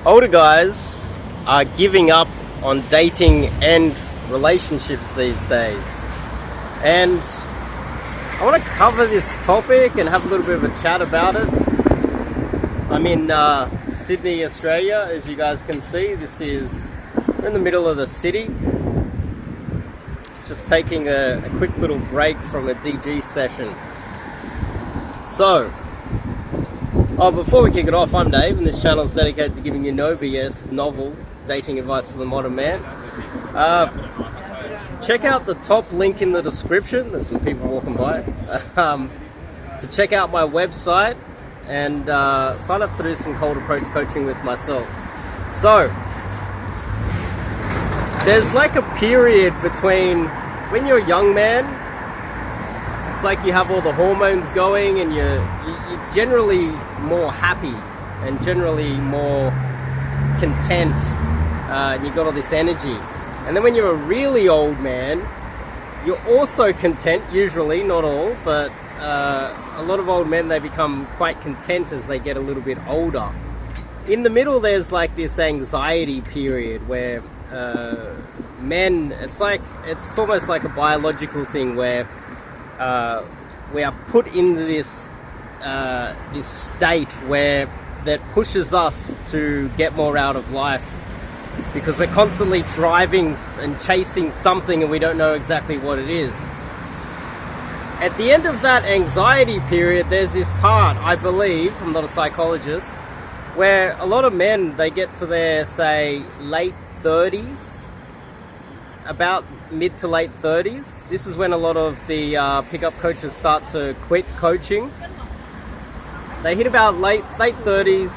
older guys are giving up on dating and relationships these days. And I want to cover this topic and have a little bit of a chat about it. I'm in Sydney, Australia, as you guys can see. We're in the middle of the city. Just taking a quick little break from a DG session. So, before we kick it off, I'm Dave, and this channel is dedicated to giving you no BS, novel dating advice for the modern man. Check out the top link in the description. There's some people walking by. To check out my website and sign up to do some cold approach coaching with myself. So, there's like a period between when you're a young man, it's like you have all the hormones going and you're generally more happy and generally more content, and you've got all this energy. And then when you're a really old man, you're also content, usually, not all, but a lot of old men, they become quite content as they get a little bit older. In the middle, there's like this anxiety period where men, it's almost like a biological thing where we are put into this state where that pushes us to get more out of life, because we're constantly driving and chasing something and we don't know exactly what it is. At the end of that anxiety period, there's this part, I believe, I'm not a psychologist, where a lot of men, they get to their, say, late 30s, about mid to late 30s. This is when a lot of the pickup coaches start to quit coaching. They hit about late 30s,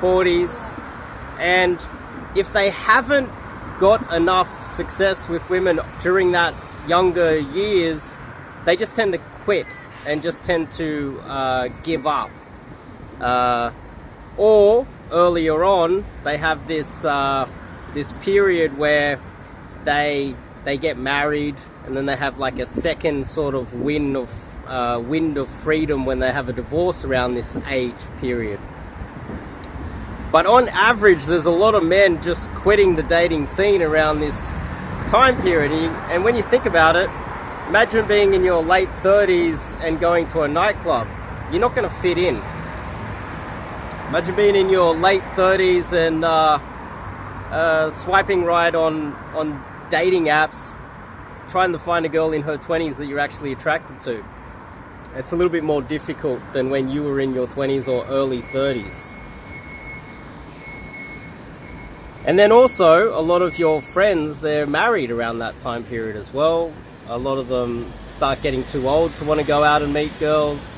40s, and if they haven't got enough success with women during that younger years, they just tend to quit and just tend to give up. Or earlier on, they have this period where they get married, and then they have like a second sort of wind of freedom when they have a divorce around this age period. But on average, there's a lot of men just quitting the dating scene around this time period. And when you think about it, imagine being in your late 30s and going to a nightclub. You're not going to fit in. Imagine being in your late 30s and swiping right on dating apps, trying to find a girl in her 20s that you're actually attracted to. It's a little bit more difficult than when you were in your 20s or early 30s. And then also, a lot of your friends, they're married around that time period as well. A lot of them start getting too old to want to go out and meet girls.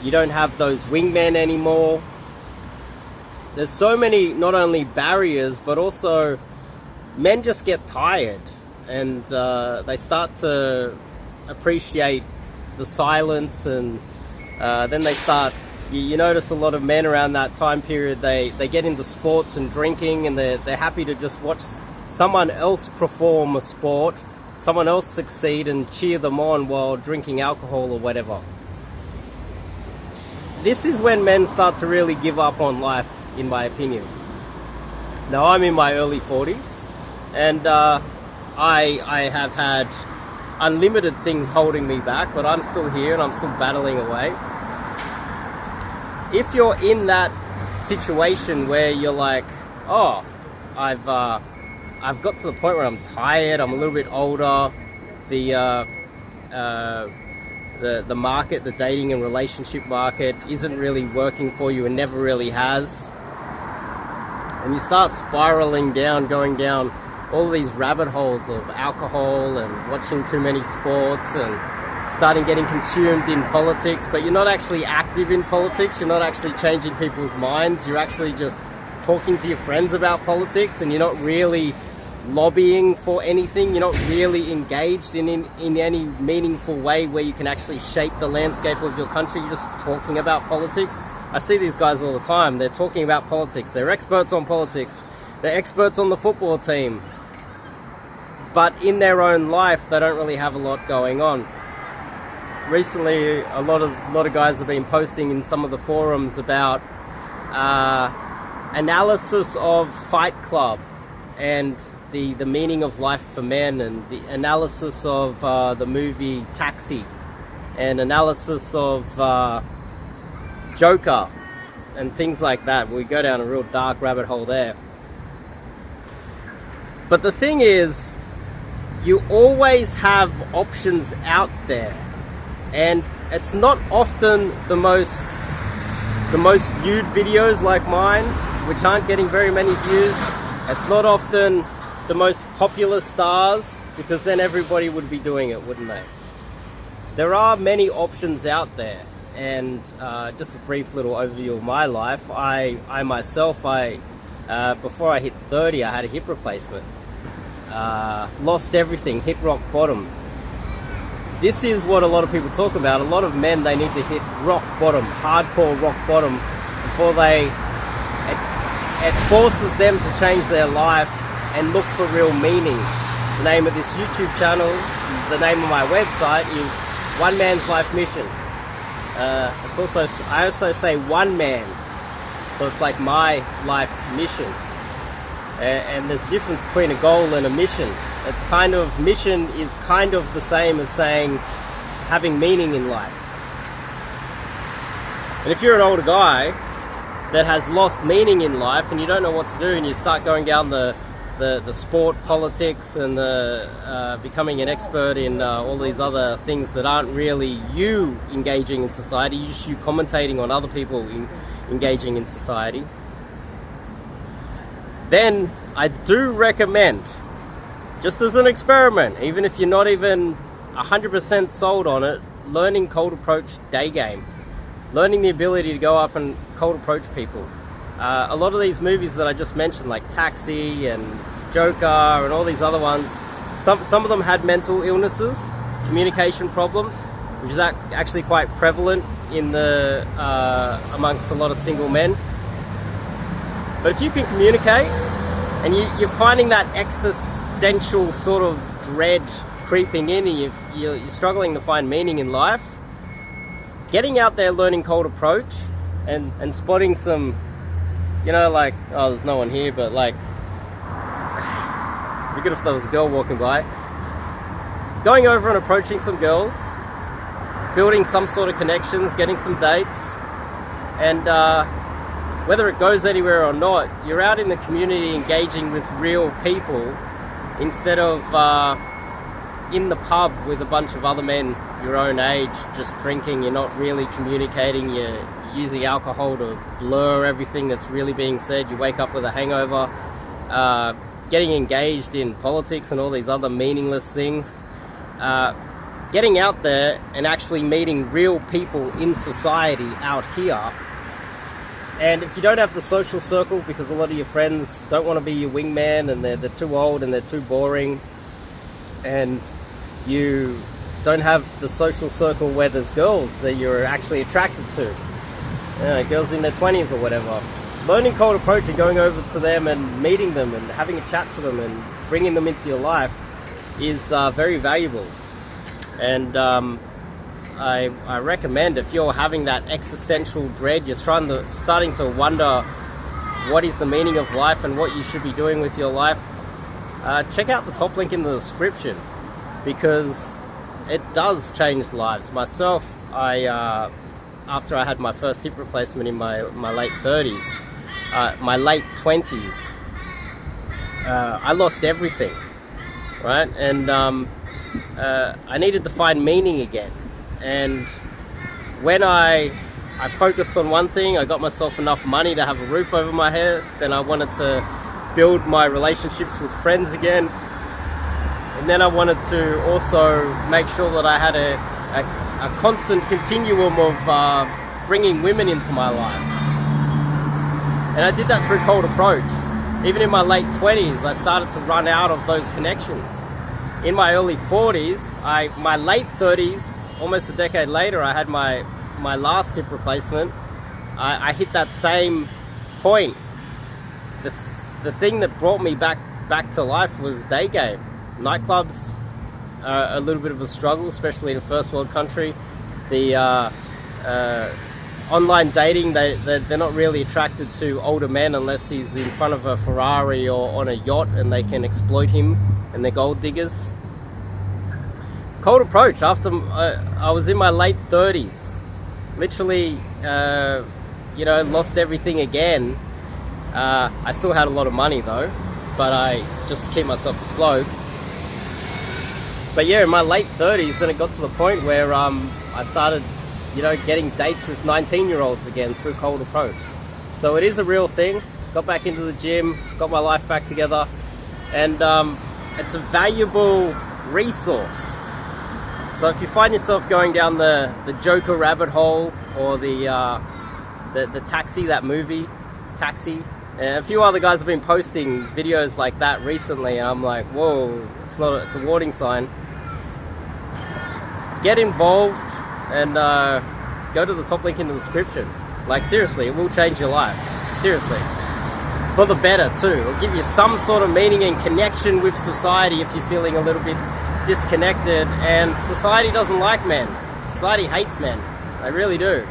You don't have those wingmen anymore. There's so many, not only barriers, but also men just get tired, and they start to appreciate the silence, and then they start, you notice a lot of men around that time period, they get into sports and drinking, and they're happy to just watch someone else perform a sport, someone else succeed, and cheer them on while drinking alcohol or whatever. This is when men start to really give up on life, in my opinion. Now, I'm in my early 40s, and I have had unlimited things holding me back, but I'm still here and I'm still battling away. If you're in that situation where you're like, oh, I've got to the point where I'm tired, I'm a little bit older, the market, the dating and relationship market isn't really working for you and never really has, and you start spiraling down, going down all these rabbit holes of alcohol and watching too many sports and starting getting consumed in politics, but you're not actually active in politics, you're not actually changing people's minds, you're actually just talking to your friends about politics, and you're not really lobbying for anything, you're not really engaged in any meaningful way where you can actually shape the landscape of your country, you're just talking about politics. I see these guys all the time, they're talking about politics, they're experts on politics, they're experts on the football team, but in their own life they don't really have a lot going on. Recently, a lot of guys have been posting in some of the forums about analysis of Fight Club and the meaning of life for men, and the analysis of the movie Taxi, and analysis of Joker and things like that. We go down a real dark rabbit hole there. But the thing is, you always have options out there, and it's not often the most viewed videos like mine, which aren't getting very many views. It's not often the most popular stars, because then everybody would be doing it, wouldn't they? There are many options out there, and just a brief little overview of my life. I myself, before I hit 30, I had a hip replacement. Lost everything, hit rock bottom. This is what a lot of people talk about. A lot of men, they need to hit rock bottom, hardcore rock bottom, before it forces them to change their life and look for real meaning. The name of this YouTube channel, the name of my website is One Man's Life Mission. I also say one man, so it's like my life mission. And there's a difference between a goal and a mission. It's kind of, mission is kind of the same as saying having meaning in life. And if you're an older guy that has lost meaning in life and you don't know what to do, and you start going down the sport, politics, and becoming an expert in all these other things that aren't really you engaging in society, just you commentating on other people engaging in society, then I do recommend, just as an experiment, even if you're not even 100% sold on it, learning cold approach day game. Learning the ability to go up and cold approach people. A lot of these movies that I just mentioned, like Taxi and Joker and all these other ones, some of them had mental illnesses, communication problems, which is actually quite prevalent in the amongst a lot of single men. But if you can communicate, and you're finding that existential sort of dread creeping in, and you're struggling to find meaning in life, getting out there, learning cold approach, and spotting some, like, oh, there's no one here, but like, it'd be good if there was a girl walking by. Going over and approaching some girls, building some sort of connections, getting some dates, and whether it goes anywhere or not, you're out in the community engaging with real people, instead of in the pub with a bunch of other men your own age just drinking. You're not really communicating, you're using alcohol to blur everything that's really being said. You wake up with a hangover, getting engaged in politics and all these other meaningless things. Getting out there and actually meeting real people in society out here. And if you don't have the social circle, because a lot of your friends don't want to be your wingman, and they're too old and they're too boring, and you don't have the social circle where there's girls that you're actually attracted to, girls in their 20s or whatever, learning cold approach and going over to them and meeting them and having a chat to them and bringing them into your life is very valuable. And I recommend, if you're having that existential dread, you're starting to wonder what is the meaning of life and what you should be doing with your life, check out the top link in the description, because it does change lives. Myself, after I had my first hip replacement in my late 30s, my late 20s, I lost everything, right? And I needed to find meaning again. And when I focused on one thing, I got myself enough money to have a roof over my head. Then I wanted to build my relationships with friends again. And then I wanted to also make sure that I had a constant continuum of bringing women into my life. And I did that through cold approach. Even in my late 20s, I started to run out of those connections. In my early 40s, my late 30s, almost a decade later, I had my last hip replacement. I hit that same point. The thing that brought me back to life was day game. Nightclubs are a little bit of a struggle, especially in a first world country. The online dating, they're not really attracted to older men unless he's in front of a Ferrari or on a yacht and they can exploit him and they're gold diggers. Cold approach after I was in my late 30s, literally, you know, lost everything again. I still had a lot of money though, but I just to keep myself afloat. But yeah, in my late 30s, then it got to the point where I started, you know, getting dates with 19-year-olds again through cold approach. So it is a real thing. Got back into the gym, got my life back together, and it's a valuable resource. So if you find yourself going down the Joker rabbit hole, or the Taxi, that movie, Taxi, and a few other guys have been posting videos like that recently, and I'm like, whoa, it's a warning sign. Get involved and go to the top link in the description. Like seriously, it will change your life. Seriously. For the better too. It'll give you some sort of meaning and connection with society if you're feeling a little bit disconnected. And society doesn't like men. Society hates men. They really do.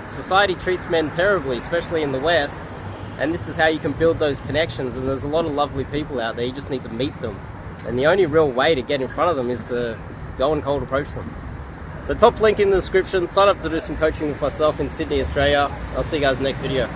Society treats men terribly, especially in the West. And this is how you can build those connections. And there's a lot of lovely people out there. You just need to meet them. And the only real way to get in front of them is to go and cold approach them. So top link in the description. Sign up to do some coaching with myself in Sydney, Australia. I'll see you guys in the next video.